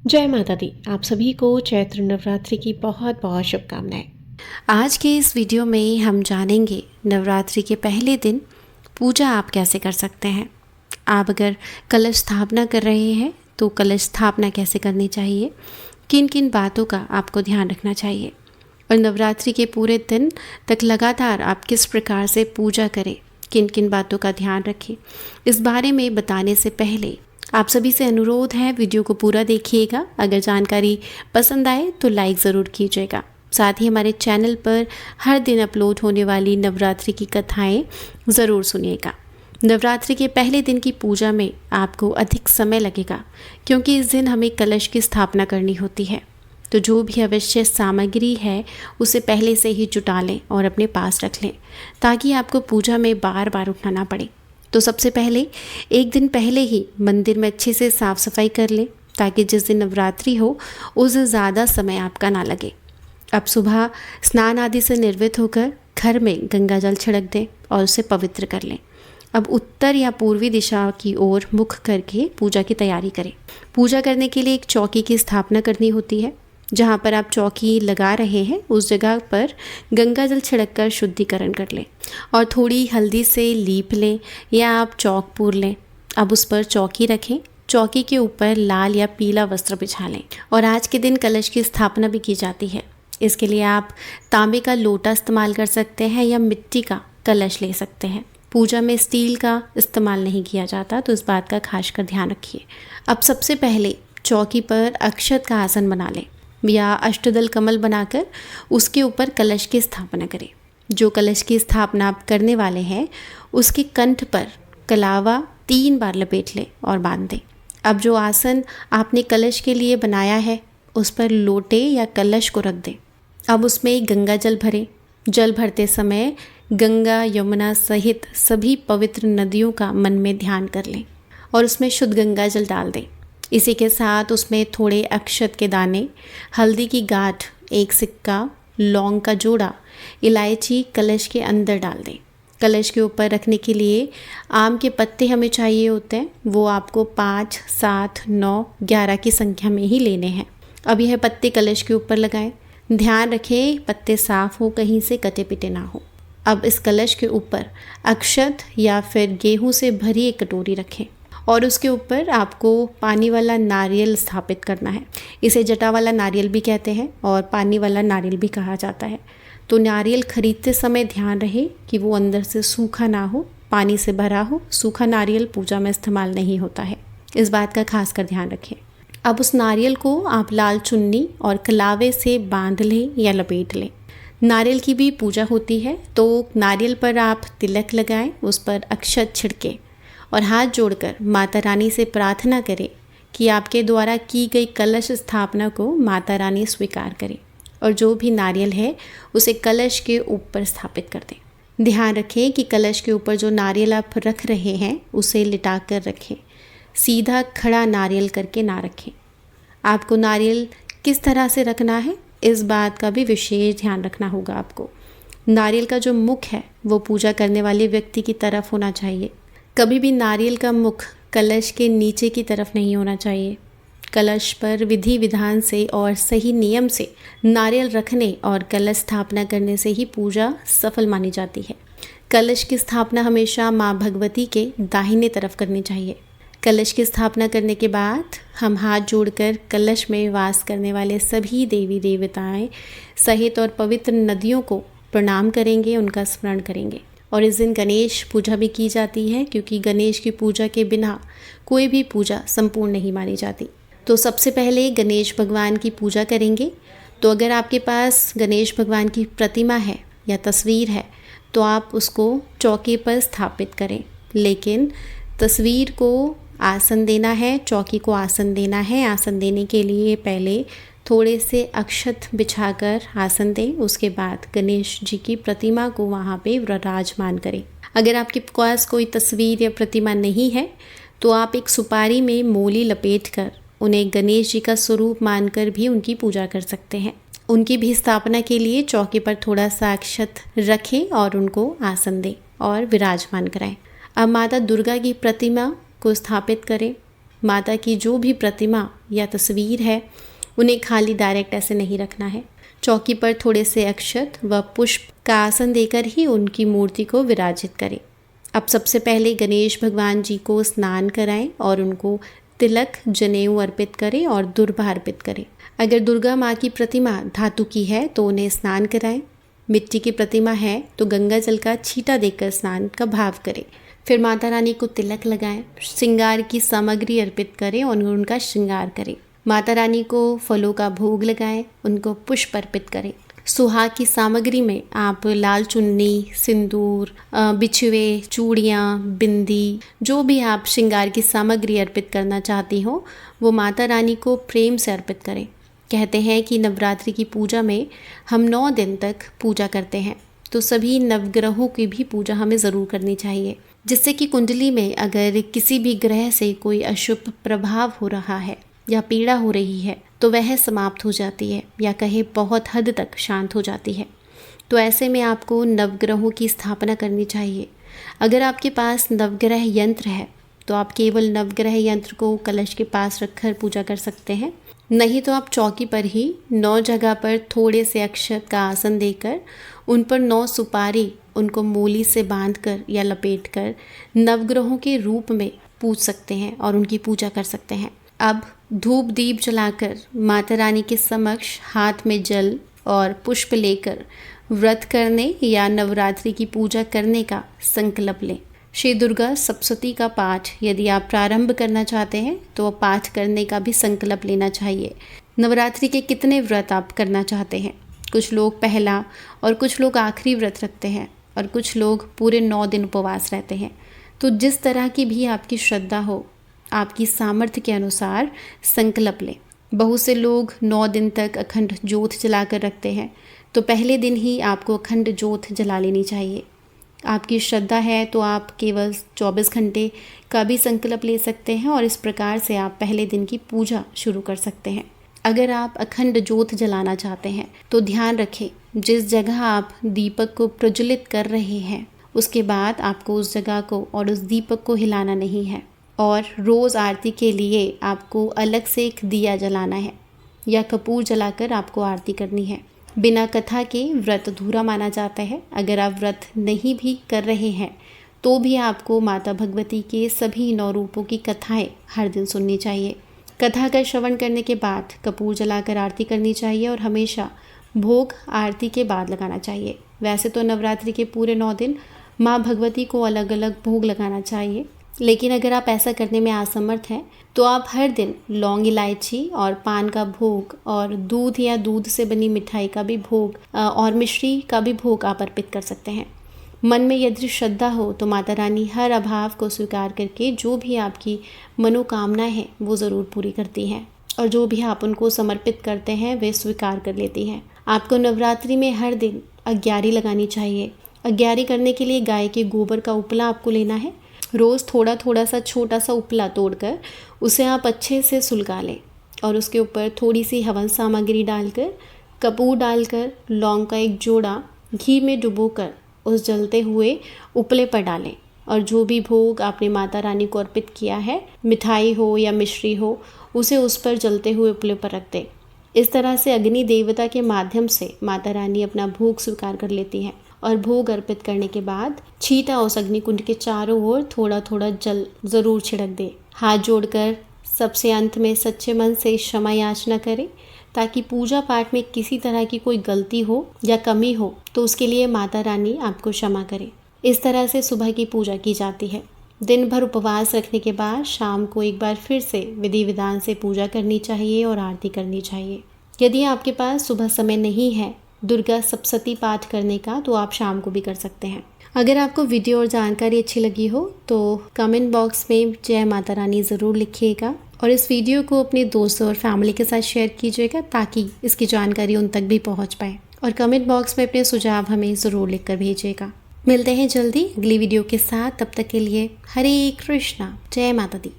जय माता दी। आप सभी को चैत्र नवरात्रि की बहुत बहुत शुभकामनाएं। आज के इस वीडियो में हम जानेंगे नवरात्रि के पहले दिन पूजा आप कैसे कर सकते हैं। आप अगर कलश स्थापना कर रहे हैं तो कलश स्थापना कैसे करनी चाहिए, किन किन बातों का आपको ध्यान रखना चाहिए और नवरात्रि के पूरे दिन तक लगातार आप किस प्रकार से पूजा करें, किन किन बातों का ध्यान रखें, इस बारे में बताने से पहले आप सभी से अनुरोध है वीडियो को पूरा देखिएगा। अगर जानकारी पसंद आए तो लाइक ज़रूर कीजिएगा। साथ ही हमारे चैनल पर हर दिन अपलोड होने वाली नवरात्रि की कथाएं ज़रूर सुनिएगा। नवरात्रि के पहले दिन की पूजा में आपको अधिक समय लगेगा क्योंकि इस दिन हमें कलश की स्थापना करनी होती है। तो जो भी आवश्यक सामग्री है उसे पहले से ही जुटा लें और अपने पास रख लें ताकि आपको पूजा में बार बार उठना ना पड़े। तो सबसे पहले एक दिन पहले ही मंदिर में अच्छे से साफ़ सफाई कर लें ताकि जिस दिन नवरात्रि हो उस दिन ज़्यादा समय आपका ना लगे। अब सुबह स्नान आदि से निर्वृत्त होकर घर में गंगा जल छिड़क दें और उसे पवित्र कर लें। अब उत्तर या पूर्वी दिशा की ओर मुख करके पूजा की तैयारी करें। पूजा करने के लिए एक चौकी की स्थापना करनी होती है। जहाँ पर आप चौकी लगा रहे हैं उस जगह पर गंगा जल छिड़ककर शुद्धिकरण कर लें और थोड़ी हल्दी से लीप लें या आप चौक पूर लें। अब उस पर चौकी रखें। चौकी के ऊपर लाल या पीला वस्त्र बिछा लें और आज के दिन कलश की स्थापना भी की जाती है। इसके लिए आप तांबे का लोटा इस्तेमाल कर सकते हैं या मिट्टी का कलश ले सकते हैं। पूजा में स्टील का इस्तेमाल नहीं किया जाता, तो इस बात का खासकर ध्यान रखिए। अब सबसे पहले चौकी पर अक्षत का आसन बना लें या अष्टदल कमल बनाकर उसके ऊपर कलश की स्थापना करें। जो कलश की स्थापना आप करने वाले हैं उसके कंठ पर कलावा 3 बार लपेट लें और बांध दें। अब जो आसन आपने कलश के लिए बनाया है उस पर लोटे या कलश को रख दें। अब उसमें गंगा जल भरें। जल भरते समय गंगा यमुना सहित सभी पवित्र नदियों का मन में ध्यान कर लें और उसमें शुद्ध गंगा जल डाल दें। इसी के साथ उसमें थोड़े अक्षत के दाने, हल्दी की गांठ, एक सिक्का, लौंग का जोड़ा, इलायची कलश के अंदर डाल दें। कलश के ऊपर रखने के लिए आम के पत्ते हमें चाहिए होते हैं। वो आपको 5, 7, 9, 11 की संख्या में ही लेने हैं। अब यह पत्ते कलश के ऊपर लगाएं। ध्यान रखें पत्ते साफ हो, कहीं से कटे पिटे ना हो। अब इस कलश के ऊपर अक्षत या फिर गेहूं से भरी एक कटोरी रखें और उसके ऊपर आपको पानी वाला नारियल स्थापित करना है। इसे जटा वाला नारियल भी कहते हैं और पानी वाला नारियल भी कहा जाता है। तो नारियल खरीदते समय ध्यान रहे कि वो अंदर से सूखा ना हो, पानी से भरा हो। सूखा नारियल पूजा में इस्तेमाल नहीं होता है, इस बात का खास कर ध्यान रखें। अब उस नारियल को आप लाल चुन्नी और कलावे से बांध लें या लपेट लें। नारियल की भी पूजा होती है, तो नारियल पर आप तिलक लगाएं, उस पर अक्षत छिड़कें और हाथ जोड़कर माता रानी से प्रार्थना करें कि आपके द्वारा की गई कलश स्थापना को माता रानी स्वीकार करें और जो भी नारियल है उसे कलश के ऊपर स्थापित कर दें। ध्यान रखें कि कलश के ऊपर जो नारियल आप रख रहे हैं उसे लिटा कर रखें, सीधा खड़ा नारियल करके ना रखें। आपको नारियल किस तरह से रखना है इस बात का भी विशेष ध्यान रखना होगा आपको। नारियल का जो मुख है वो पूजा करने वाले व्यक्ति की तरफ होना चाहिए। कभी भी नारियल का मुख कलश के नीचे की तरफ नहीं होना चाहिए। कलश पर विधि विधान से और सही नियम से नारियल रखने और कलश स्थापना करने से ही पूजा सफल मानी जाती है। कलश की स्थापना हमेशा माँ भगवती के दाहिने तरफ करनी चाहिए। कलश की स्थापना करने के बाद हम हाथ जोड़कर कलश में वास करने वाले सभी देवी देवताएं सहित और पवित्र नदियों को प्रणाम करेंगे, उनका स्मरण करेंगे। और इस दिन गणेश पूजा भी की जाती है क्योंकि गणेश की पूजा के बिना कोई भी पूजा संपूर्ण नहीं मानी जाती। तो सबसे पहले गणेश भगवान की पूजा करेंगे। तो अगर आपके पास गणेश भगवान की प्रतिमा है या तस्वीर है तो आप उसको चौकी पर स्थापित करें, लेकिन तस्वीर को आसन देना है, चौकी को आसन देना है। आसन देने के लिए पहले थोड़े से अक्षत बिछाकर आसन दें, उसके बाद गणेश जी की प्रतिमा को वहाँ पे विराजमान करें। अगर आपके पास कोई तस्वीर या प्रतिमा नहीं है तो आप एक सुपारी में मोली लपेटकर उन्हें गणेश जी का स्वरूप मानकर भी उनकी पूजा कर सकते हैं। उनकी भी स्थापना के लिए चौकी पर थोड़ा सा अक्षत रखें और उनको आसन दें और विराजमान कराएं। अब माता दुर्गा की प्रतिमा को स्थापित करें। माता की जो भी प्रतिमा या तस्वीर है उन्हें खाली डायरेक्ट ऐसे नहीं रखना है। चौकी पर थोड़े से अक्षत व पुष्प का आसन देकर ही उनकी मूर्ति को विराजित करें। अब सबसे पहले गणेश भगवान जी को स्नान कराएं और उनको तिलक जनेऊ अर्पित करें और दुर्वा अर्पित करें। अगर दुर्गा माँ की प्रतिमा धातु की है तो उन्हें स्नान कराएं। मिट्टी की प्रतिमा है तो गंगा जल का छींटा देकर स्नान का भाव करें। फिर माता रानी को तिलक लगाएं, श्रृंगार की सामग्री अर्पित करें और उनका श्रृंगार करें। माता रानी को फलों का भोग लगाएं, उनको पुष्प अर्पित करें। सुहाग की सामग्री में आप लाल चुन्नी, सिंदूर, बिछुए, चूड़ियाँ, बिंदी, जो भी आप श्रृंगार की सामग्री अर्पित करना चाहती हो वो माता रानी को प्रेम से अर्पित करें। कहते हैं कि नवरात्रि की पूजा में हम 9 दिन तक पूजा करते हैं, तो सभी नवग्रहों की भी पूजा हमें ज़रूर करनी चाहिए, जिससे कि कुंडली में अगर किसी भी ग्रह से कोई अशुभ प्रभाव हो रहा है या पीड़ा हो रही है तो वह समाप्त हो जाती है या कहे बहुत हद तक शांत हो जाती है। तो ऐसे में आपको नवग्रहों की स्थापना करनी चाहिए। अगर आपके पास नवग्रह यंत्र है तो आप केवल नवग्रह यंत्र को कलश के पास रखकर पूजा कर सकते हैं, नहीं तो आप चौकी पर ही 9 जगह पर थोड़े से अक्षत का आसन देकर उन पर 9 सुपारी उनको मूली से बांधकर या लपेटकर नवग्रहों के रूप में पूज सकते हैं और उनकी पूजा कर सकते हैं। अब धूप दीप जलाकर माता रानी के समक्ष हाथ में जल और पुष्प लेकर व्रत करने या नवरात्रि की पूजा करने का संकल्प लें। श्री दुर्गा सप्तशती का पाठ यदि आप प्रारंभ करना चाहते हैं तो पाठ करने का भी संकल्प लेना चाहिए। नवरात्रि के कितने व्रत आप करना चाहते हैं? कुछ लोग पहला और कुछ लोग आखिरी व्रत रखते हैं और कुछ लोग पूरे 9 दिन उपवास रहते हैं। तो जिस तरह की भी आपकी श्रद्धा हो, आपकी सामर्थ्य के अनुसार संकल्प लें। बहुत से लोग 9 दिन तक अखंड ज्योत जलाकर रखते हैं, तो पहले दिन ही आपको अखंड ज्योत जला लेनी चाहिए। आपकी श्रद्धा है तो आप केवल 24 घंटे का भी संकल्प ले सकते हैं और इस प्रकार से आप पहले दिन की पूजा शुरू कर सकते हैं। अगर आप अखंड ज्योत जलाना चाहते हैं तो ध्यान रखें, जिस जगह आप दीपक को प्रज्वलित कर रहे हैं उसके बाद आपको उस जगह को और उस दीपक को हिलाना नहीं है। और रोज़ आरती के लिए आपको अलग से एक दिया जलाना है या कपूर जलाकर आपको आरती करनी है। बिना कथा के व्रत अधूरा माना जाता है। अगर आप व्रत नहीं भी कर रहे हैं तो भी आपको माता भगवती के सभी 9 रूपों की कथाएं हर दिन सुननी चाहिए। कथा का श्रवण करने के बाद कपूर जलाकर आरती करनी चाहिए और हमेशा भोग आरती के बाद लगाना चाहिए। वैसे तो नवरात्रि के पूरे 9 दिन माँ भगवती को अलग अलग भोग लगाना चाहिए, लेकिन अगर आप ऐसा करने में असमर्थ हैं तो आप हर दिन लौंग, इलायची और पान का भोग और दूध या दूध से बनी मिठाई का भी भोग और मिश्री का भी भोग आप अर्पित कर सकते हैं। मन में यदि श्रद्धा हो तो माता रानी हर अभाव को स्वीकार करके जो भी आपकी मनोकामना है वो ज़रूर पूरी करती हैं और जो भी आप उनको समर्पित करते हैं वे स्वीकार कर लेती हैं। आपको नवरात्रि में हर दिन अग्यारी लगानी चाहिए। अग्यारी करने के लिए गाय के गोबर का उपला आपको लेना है। रोज़ थोड़ा थोड़ा सा छोटा सा उपला तोड़कर उसे आप अच्छे से सुलगा लें और उसके ऊपर थोड़ी सी हवन सामग्री डालकर, कपूर डालकर, लौंग का एक जोड़ा घी में डुबोकर उस जलते हुए उपले पर डालें और जो भी भोग आपने माता रानी को अर्पित किया है, मिठाई हो या मिश्री हो, उसे उस पर जलते हुए उपले पर रख दें। इस तरह से अग्नि देवता के माध्यम से माता रानी अपना भोग स्वीकार कर लेती हैं और भोग अर्पित करने के बाद छींटा उस अग्निकुंड के चारों ओर थोड़ा थोड़ा जल ज़रूर छिड़क दे। हाथ जोड़कर सबसे अंत में सच्चे मन से क्षमा याचना करें ताकि पूजा पाठ में किसी तरह की कोई गलती हो या कमी हो तो उसके लिए माता रानी आपको क्षमा करे। इस तरह से सुबह की पूजा की जाती है। दिन भर उपवास रखने के बाद शाम को एक बार फिर से विधि विधान से पूजा करनी चाहिए और आरती करनी चाहिए। यदि आपके पास सुबह समय नहीं है दुर्गा सप्तशती पाठ करने का तो आप शाम को भी कर सकते हैं। अगर आपको वीडियो और जानकारी अच्छी लगी हो तो कमेंट बॉक्स में जय माता रानी ज़रूर लिखिएगा और इस वीडियो को अपने दोस्तों और फैमिली के साथ शेयर कीजिएगा ताकि इसकी जानकारी उन तक भी पहुंच पाए और कमेंट बॉक्स में अपने सुझाव हमें ज़रूर लिखकर भेजिएगा। मिलते हैं जल्दी अगली वीडियो के साथ, तब तक के लिए हरे कृष्णा, जय माता दी।